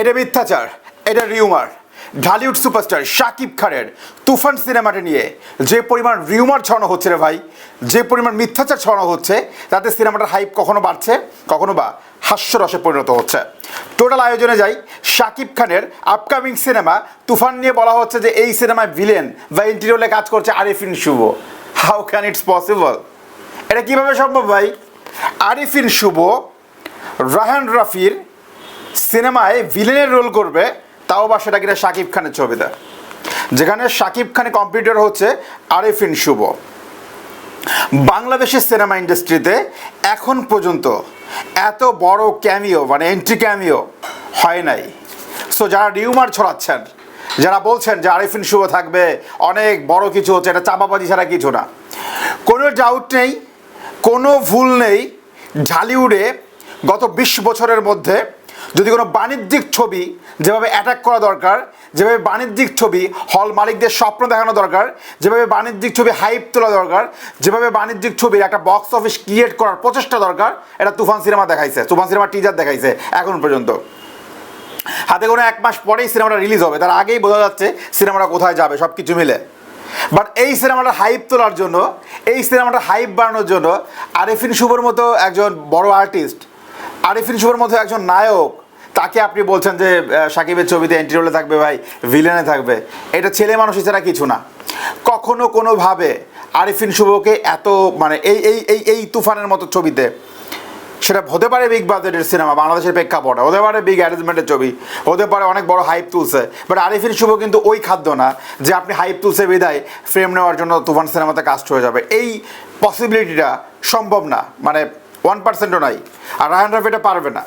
এটা মিথ্যাচার, এটা রিউমার। ঢালিউড সুপারস্টার শাকিব খানের তুফান সিনেমাটা নিয়ে যে পরিমাণ রিউমার ছড়ানো হচ্ছে রে ভাই, যে পরিমাণ মিথ্যাচার ছড়ানো হচ্ছে, তাতে সিনেমাটার হাইপ কখনো বাড়ছে, কখনো বা হাস্যরসে পরিণত হচ্ছে। টোটাল আয়োজনে যাই, শাকিব খানের আপকামিং সিনেমা তুফান নিয়ে বলা হচ্ছে যে এই সিনেমায় ভিলেন বা ইন্টেরিয়রে কাজ করছে Arifin Shuvo. How can it's possible? এটা কীভাবে সম্ভব ভাই? আরিফিন শুভ রায়হান রাফির সিনেমায় ভিলেনের রোল করবে, তাও বা সেটা কিনা শাকিব খানের ছবিতে, যেখানে শাকিব খানের কম্পিটিটর হচ্ছে আরিফিন শুভ। বাংলাদেশের সিনেমা ইন্ডাস্ট্রিতে এখন পর্যন্ত এত বড় ক্যামিও মানে এন্ট্রি ক্যামিও হয় নাই। সো যারা রিউমার ছড়াচ্ছেন, যারা বলছেন যে আরিফিন শুভ থাকবে, অনেক বড় কিছু হচ্ছে, এটা চাপাবাজি ছাড়া কিছু না। কোনো ডাউট নেই, কোনো ভুল নেই, ঢালিউডে গত 20 বছরের মধ্যে যদি কোনো বাণিজ্যিক ছবি যেভাবে অ্যাটাক করা দরকার, যেভাবে বাণিজ্যিক ছবি হল মালিকদের স্বপ্ন দেখানো দরকার, যেভাবে বাণিজ্যিক ছবি হাইপ তোলা দরকার, যেভাবে বাণিজ্যিক ছবির একটা বক্স অফিস ক্রিয়েট করার প্রচেষ্টা দরকার, এটা তুফান সিনেমা দেখাইছে। তুফান সিনেমার টিজার দেখাইছে এখন পর্যন্ত। হাতে কোনো 1 মাস পরেই সিনেমাটা রিলিজ হবে, তার আগেই বোঝা যাচ্ছে সিনেমাটা কোথায় যাবে সব কিছু মিলে। বাট এই সিনেমাটা হাইপ তোলার জন্য, এই সিনেমাটা হাইপ বাড়ানোর জন্য আরিফিন শুভর মতো একজন বড় আর্টিস্ট, আরিফিন শুভর মতো একজন নায়ক, তাকে আপনি বলছেন যে শাকিবের ছবিতে এন্ট্রি রোলে থাকবে ভাই, ভিলেনে থাকবে। এটা ছেলে মানুষ এছাড়া কিছু না। কখনো কোনোভাবে আরিফিন শুভকে এত মানে এই এই এই এই তুফানের মতো ছবিতে, সেটা হতে পারে বিগ বাজেটের সিনেমা, বাংলাদেশের প্রেক্ষাপটে হতে পারে বিগ অ্যারেঞ্জমেন্টের ছবি, হতে পারে অনেক বড় হাইপ তুলছে, বাট আরিফিন শুভ কিন্তু ওই খাদ্য না যে আপনি হাইপ তুলছে বিদায় ফ্রেম নেওয়ার জন্য তুফান সিনেমাতে কাস্ট হয়ে যাবে। এই পসিবিলিটিটা সম্ভব না, মানে 1%ও নাই। আর রায়হান রাফি এটা পারবে না।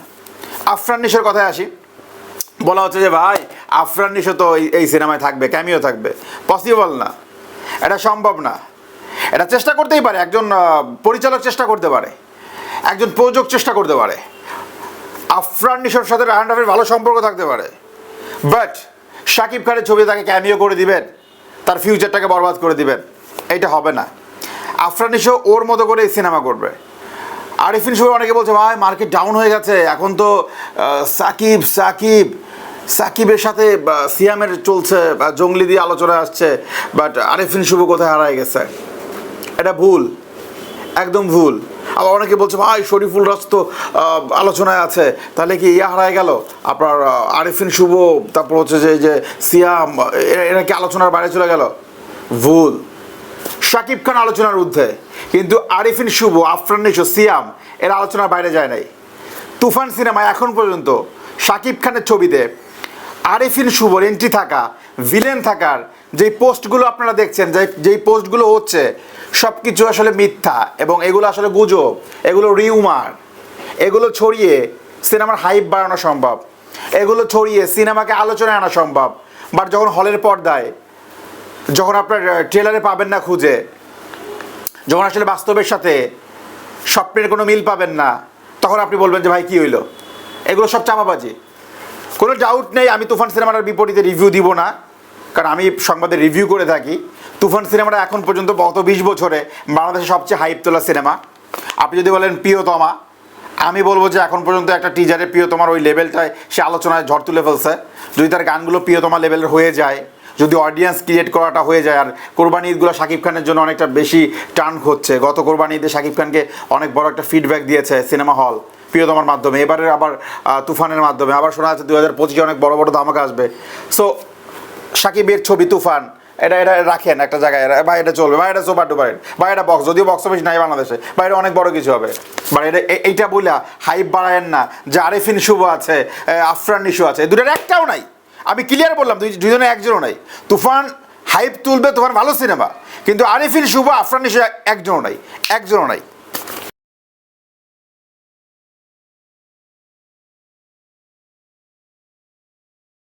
আফরান নিশোর কথায় আসি, বলা হচ্ছে যে ভাই আফরান নিশো তো এই সিনেমায় থাকবে, ক্যামিও থাকবে। পসিবল না, এটা সম্ভব না। এটা চেষ্টা করতেই পারে, একজন পরিচালক চেষ্টা করতে পারে, একজন প্রযোজক চেষ্টা করতে পারে, আফরান নিশোর সাথে রায়হান রাফির ভালো সম্পর্ক থাকতে পারে, বাট শাকিব খানের ছবি তাকে ক্যামিও করে দিবেন, তার ফিউচারটাকে বরবাদ করে দিবেন, এইটা হবে না। আফরান নিশো ওর মতো করে এই সিনেমা করবে। আরিফিন শুভ অনেকে বলছে ভাই মার্কেট ডাউন হয়ে গেছে, এখন তো সাকিবের সাথে সিয়ামের চলছে, জঙ্গলি দিয়ে আলোচনা আসছে, বাট আরিফিন শুভ কোথায় হারায় গেছে। এটা ভুল, একদম ভুল। আবার অনেকে বলছে ভাই শরীফুল রাজ তো আলোচনায় আছে, তাহলে কি ইয়া হারায় গেল আপনার আরিফিন শুভ, তারপর হচ্ছে যে সিয়াম, এরা কি আলোচনার বাইরে চলে গেল? ভুল। শাকিব খান আলোচনার ঊর্ধ্বে, কিন্তু আরিফিন শুভ, আফরান নিশো, সিয়াম এর আলোচনার বাইরে যায় নাই। তুফান সিনেমায় এখন পর্যন্ত শাকিব খানের ছবিতে আরিফিন শুভর এন্ট্রি থাকা, ভিলেন থাকার যেই পোস্টগুলো আপনারা দেখছেন, যেই পোস্টগুলো হচ্ছে, সব কিছু আসলে মিথ্যা এবং এগুলো আসলে গুজব, এগুলো রিউমার। এগুলো ছড়িয়ে সিনেমার হাইপ বাড়ানো সম্ভব, এগুলো ছড়িয়ে সিনেমাকে আলোচনায় আনা সম্ভব, বাট যখন হলের পর্দায়, যখন আপনার ট্রেলারে পাবেন না খুঁজে, যখন আসলে বাস্তবের সাথে স্বপ্নের কোনো মিল পাবেন না, তখন আপনি বলবেন যে ভাই কী হইলো। এগুলো সব চাপাবাজি, কোনো ডাউট নেই। আমি তুফান সিনেমাটার বিপরীতে রিভিউ দিব না, কারণ আমি সংবাদে রিভিউ করে থাকি। তুফান সিনেমাটা এখন পর্যন্ত গত 20 বছরে বাংলাদেশের সবচেয়ে হাইপ তোলা সিনেমা। আপনি যদি বলেন প্রিয়তমা, আমি বলবো যে এখন পর্যন্ত একটা টিজারে প্রিয়তমার ওই লেভেলটায় সে আলোচনায় ঝড় তুলে ফেলছে। যদি তার গানগুলো প্রিয়তমা লেভেলের হয়ে যায়, যদি অডিয়েন্স ক্রিয়েট করাটা হয়ে যায়, আর কোরবানি ঈদগুলো শাকিব খানের জন্য অনেকটা বেশি টার্ন হচ্ছে। গত কোরবানি ঈদে শাকিব খানকে অনেক বড় একটা ফিডব্যাক দিয়েছে সিনেমা হল প্রিয়তমার মাধ্যমে, এবারে আবার তুফানের মাধ্যমে, আবার শোনা যাচ্ছে 2025 অনেক বড় বড় ধামাকা আসবে। সো শাকিবের ছবি তুফান, এটা রাখেন একটা জায়গায়, বা এটা চলবে, বা এটা সুপার ডুপার, বা এটা বক্স, যদিও বক্স অফিস নাই বাংলাদেশে, বা এটা অনেক বড় কিছু হবে। বা এইটা বইলা হাইপ বাড়ায়েন না যে আরিফিন শুভ আছে, আফরান নিশো আছে, দুটোর একটাও নাই। আমি ক্লিয়ার বললাম, দুইজনে একজনও নাই। তুফান হাইপ তুলবে, তুফান ভালো সিনেমা, কিন্তু আরিফিন শুভ, আফরান নিশো একজনও নাই, একজনও নাই।